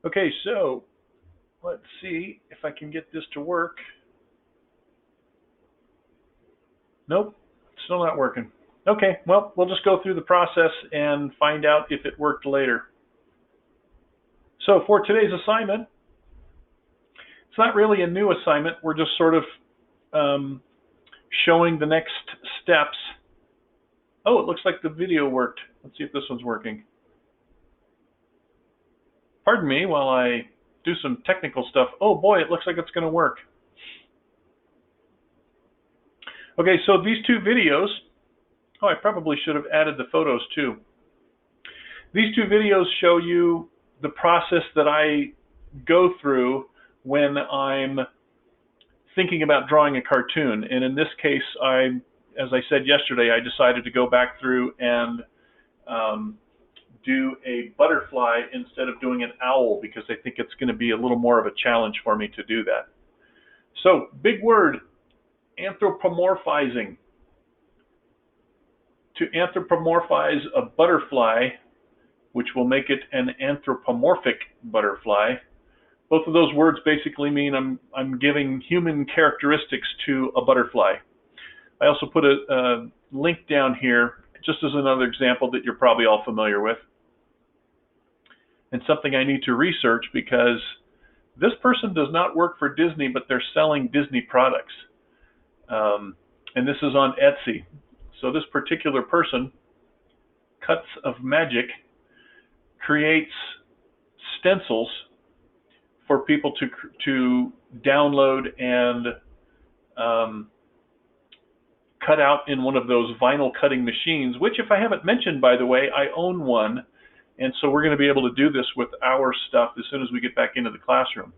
Okay, so let's see if I can get this to work. Nope, still not working. Okay, well, we'll just go through the process and find out if it worked later. So for today's assignment, it's not really a new assignment. We're just sort of showing the next steps. Oh, it looks like the video worked. Let's see if this one's working. Pardon me while I do some technical stuff. Oh boy, it looks like it's going to work. Okay, so these two videos, oh, I probably should have added the photos too. These two videos show you the process that I go through when I'm thinking about drawing a cartoon. And in this case, as I said yesterday, I decided to go back through and do a butterfly instead of doing an owl because I think it's going to be a little more of a challenge for me to do that. So, big word, anthropomorphizing. To anthropomorphize a butterfly, which will make it an anthropomorphic butterfly. Both of those words basically mean I'm giving human characteristics to a butterfly. I also put a link down here just as another example that you're probably all familiar with, and something I need to research because this person does not work for Disney, but they're selling Disney products. And this is on Etsy. So this particular person, Cuts of Magic, creates stencils for people to download and cut out in one of those vinyl cutting machines, which, if I haven't mentioned, by the way, I own one. And so we're going to be able to do this with our stuff as soon as we get back into the classroom.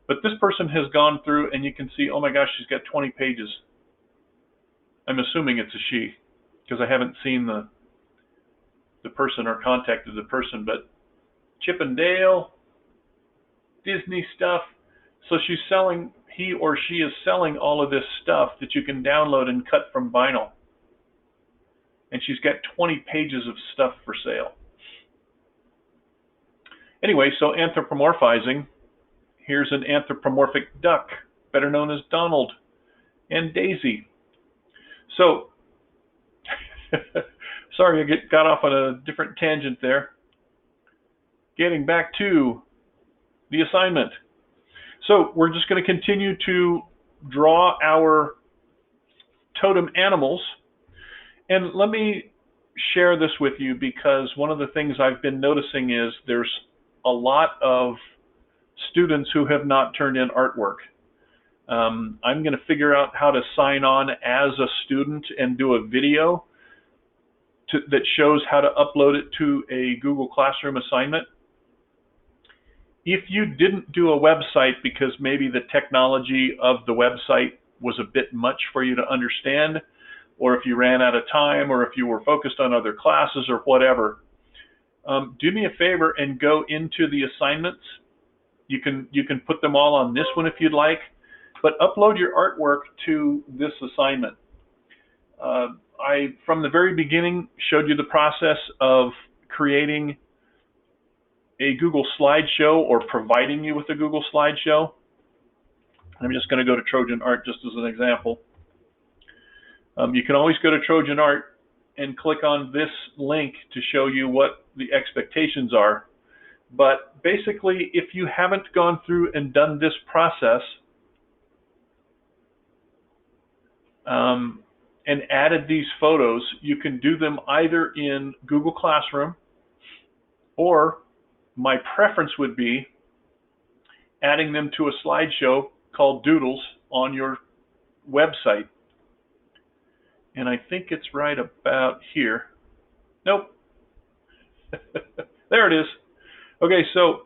But this person has gone through, and you can see, oh my gosh, she's got 20 pages. I'm assuming it's a she, because I haven't seen the person or contacted the person, but Chip and Dale, Disney stuff. So she's selling, he or she is selling all of this stuff that you can download and cut from vinyl. And she's got 20 pages of stuff for sale. Anyway, so anthropomorphizing, here's an anthropomorphic duck, better known as Donald and Daisy. So, sorry, I got off on a different tangent there. Getting back to the assignment. So we're just going to continue to draw our totem animals. And let me share this with you because one of the things I've been noticing is there's a lot of students who have not turned in artwork. I'm going to figure out how to sign on as a student and do a video that shows how to upload it to a Google Classroom assignment. If you didn't do a website because maybe the technology of the website was a bit much for you to understand, or if you ran out of time, or if you were focused on other classes or whatever, do me a favor and go into the assignments. You can put them all on this one if you'd like, but upload your artwork to this assignment. I, from the very beginning, showed you the process of creating a Google slideshow or providing you with a Google slideshow. I'm just going to go to Trojan Art just as an example. You can always go to Trojan Art and click on this link to show you what the expectations are. But basically, if you haven't gone through and done this process and added these photos, you can do them either in Google Classroom, or my preference would be adding them to a slideshow called Doodles on your website. And I think it's right about here. Nope. There it is. Okay, so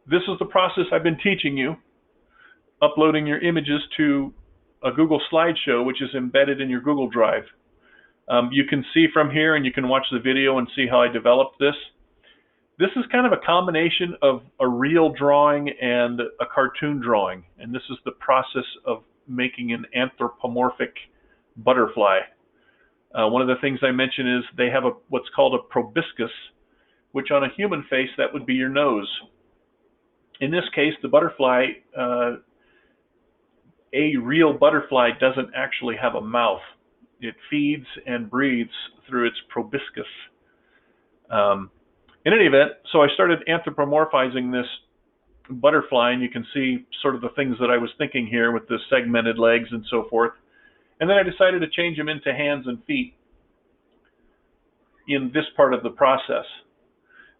this is the process I've been teaching you, uploading your images to a Google slideshow, which is embedded in your Google Drive. You can see from here, and you can watch the video and see how I developed this. This is kind of a combination of a real drawing and a cartoon drawing, and this is the process of making an anthropomorphic butterfly. One of the things I mentioned is they have what's called a proboscis, which on a human face, that would be your nose. In this case, the butterfly, a real butterfly doesn't actually have a mouth. It feeds and breathes through its proboscis. In any event, so I started anthropomorphizing this butterfly, and you can see sort of the things that I was thinking here with the segmented legs and so forth. And then I decided to change them into hands and feet in this part of the process.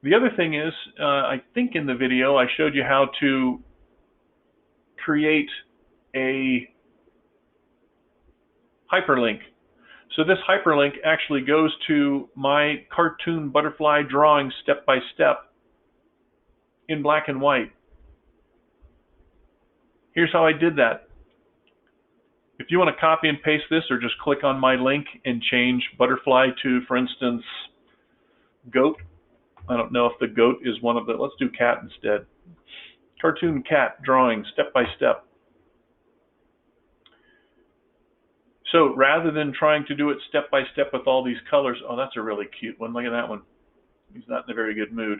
The other thing is, I think in the video I showed you how to create a hyperlink. So this hyperlink actually goes to my cartoon butterfly drawing step by step in black and white. Here's how I did that. If you want to copy and paste this, or just click on my link and change butterfly to, for instance, goat. I don't know if the goat is one of the, let's do cat instead. Cartoon cat drawing step by step. So rather than trying to do it step by step with all these colors, oh, that's a really cute one. Look at that one. He's not in a very good mood.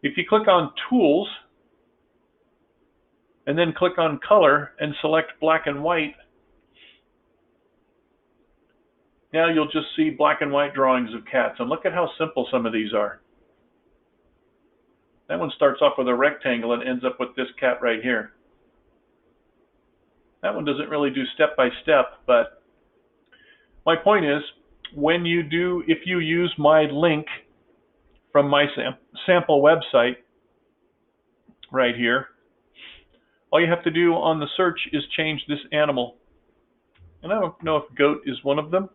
If you click on Tools, and then click on Color and select black and white, now you'll just see black and white drawings of cats. And look at how simple some of these are. That one starts off with a rectangle and ends up with this cat right here. That one doesn't really do step by step, but my point is, when you do, if you use my link from my sample website right here, all you have to do on the search is change this animal. And I don't know if goat is one of them,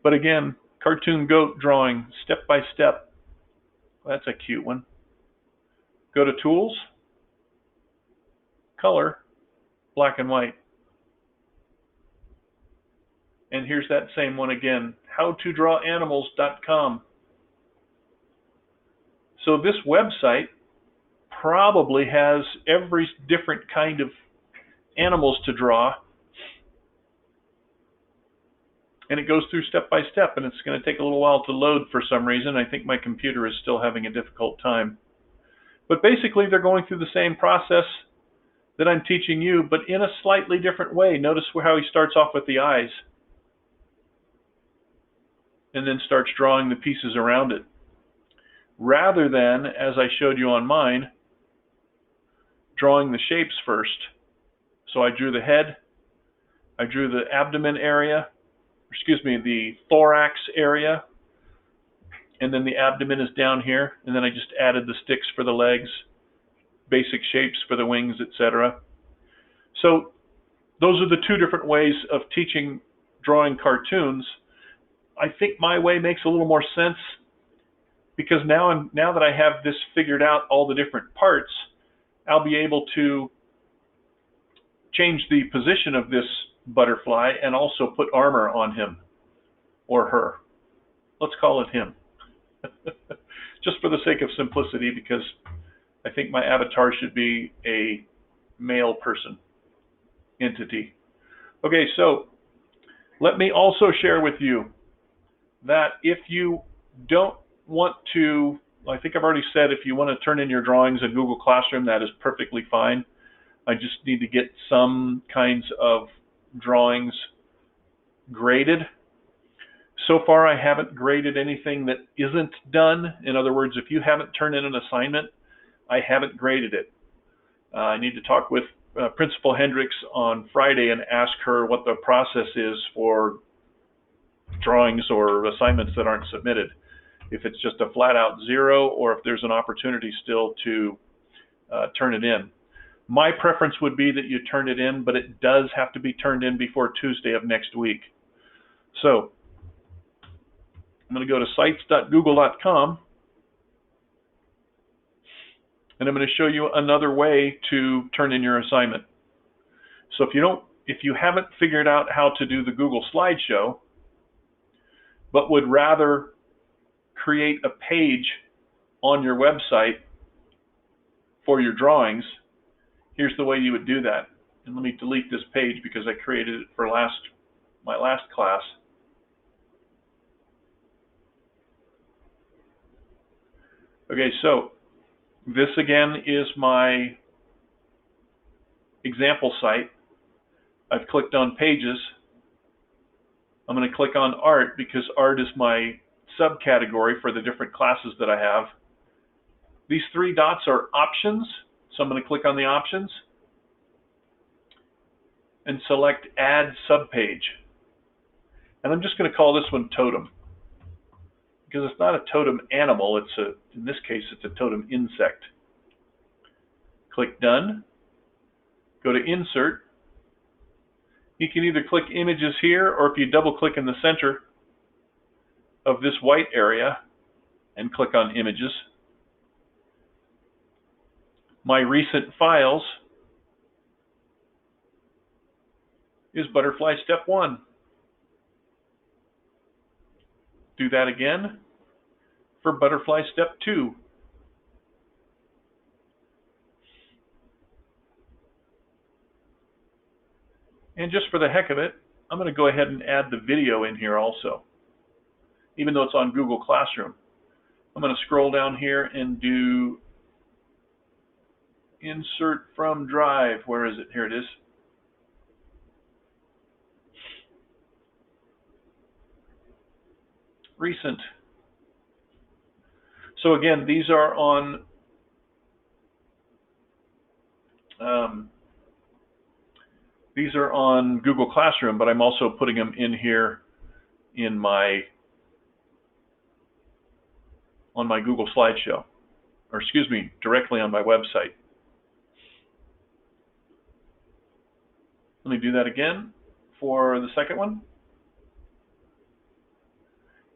but again, cartoon goat drawing step by step. That's a cute one. Go to Tools, Color, black and white. And here's that same one again, howtodrawanimals.com. So this website probably has every different kind of animals to draw, and it goes through step by step, and it's going to take a little while to load for some reason. I think my computer is still having a difficult time. But basically they're going through the same process that I'm teaching you, but in a slightly different way. Notice how he starts off with the eyes and then starts drawing the pieces around it, rather than, as I showed you on mine, drawing the shapes first. So I drew the head, I drew the abdomen area, excuse me, the thorax area, and then the abdomen is down here, and then I just added the sticks for the legs, basic shapes for the wings, etc. So those are the two different ways of teaching drawing cartoons. I think my way makes a little more sense, because now that I have this figured out, all the different parts, I'll be able to change the position of this butterfly and also put armor on him or her. Let's call it him. Just for the sake of simplicity, because I think my avatar should be a male person, entity. Okay, so let me also share with you that if you don't want to, I think I've already said, if you want to turn in your drawings in Google Classroom, that is perfectly fine. I just need to get some kinds of drawings graded. So far, I haven't graded anything that isn't done. In other words, if you haven't turned in an assignment, I haven't graded it. I need to talk with Principal Hendricks on Friday and ask her what the process is for drawings or assignments that aren't submitted. If it's just a flat-out 0, or if there's an opportunity still to turn it in. My preference would be that you turn it in, but it does have to be turned in before Tuesday of next week. So I'm going to go to sites.google.com, and I'm going to show you another way to turn in your assignment. So if you haven't figured out how to do the Google slideshow, but would rather create a page on your website for your drawings, here's the way you would do that. And let me delete this page because I created it for my last class. Okay, so This again is my example site. I've clicked on pages. I'm going to click on art because art is my subcategory for the different classes that I have. These three dots are options, so I'm going to click on the options and select Add Subpage. And I'm just going to call this one Totem, because it's not a totem animal, in this case, it's a totem insect. Click Done. Go to Insert. You can either click Images here, or if you double click in the center of this white area and click on Images, my recent files is Butterfly Step 1. Do that again for Butterfly Step 2. And just for the heck of it, I'm going to go ahead and add the video in here also, even though it's on Google Classroom. I'm going to scroll down here and do Insert from Drive. Where is it? Here it is. Recent. So again, these are on Google Classroom, but I'm also putting them in here in on my Google slideshow, or excuse me, directly on my website. Let me do that again for the second one.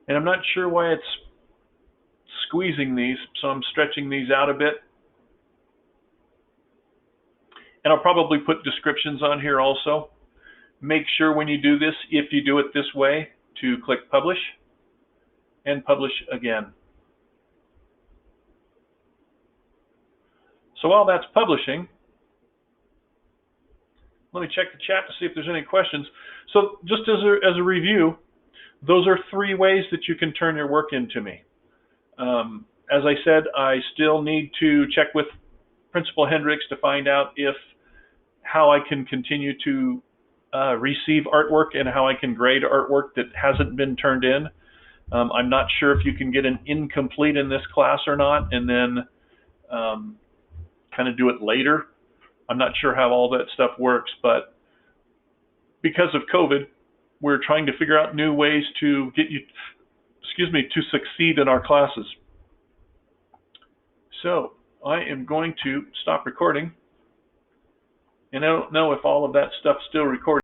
And I'm not sure why it's squeezing these, so I'm stretching these out a bit. And I'll probably put descriptions on here also. Make sure when you do this, if you do it this way, to click Publish and Publish again. So while that's publishing, let me check the chat to see if there's any questions. So just as a review, those are three ways that you can turn your work into me. As I said, I still need to check with Principal Hendricks to find out how I can continue to receive artwork and how I can grade artwork that hasn't been turned in. I'm not sure if you can get an incomplete in this class or not, and then kind of do it later. I'm not sure how all that stuff works, but because of COVID, we're trying to figure out new ways to get you, to succeed in our classes. So I am going to stop recording, and I don't know if all of that stuff's still recording.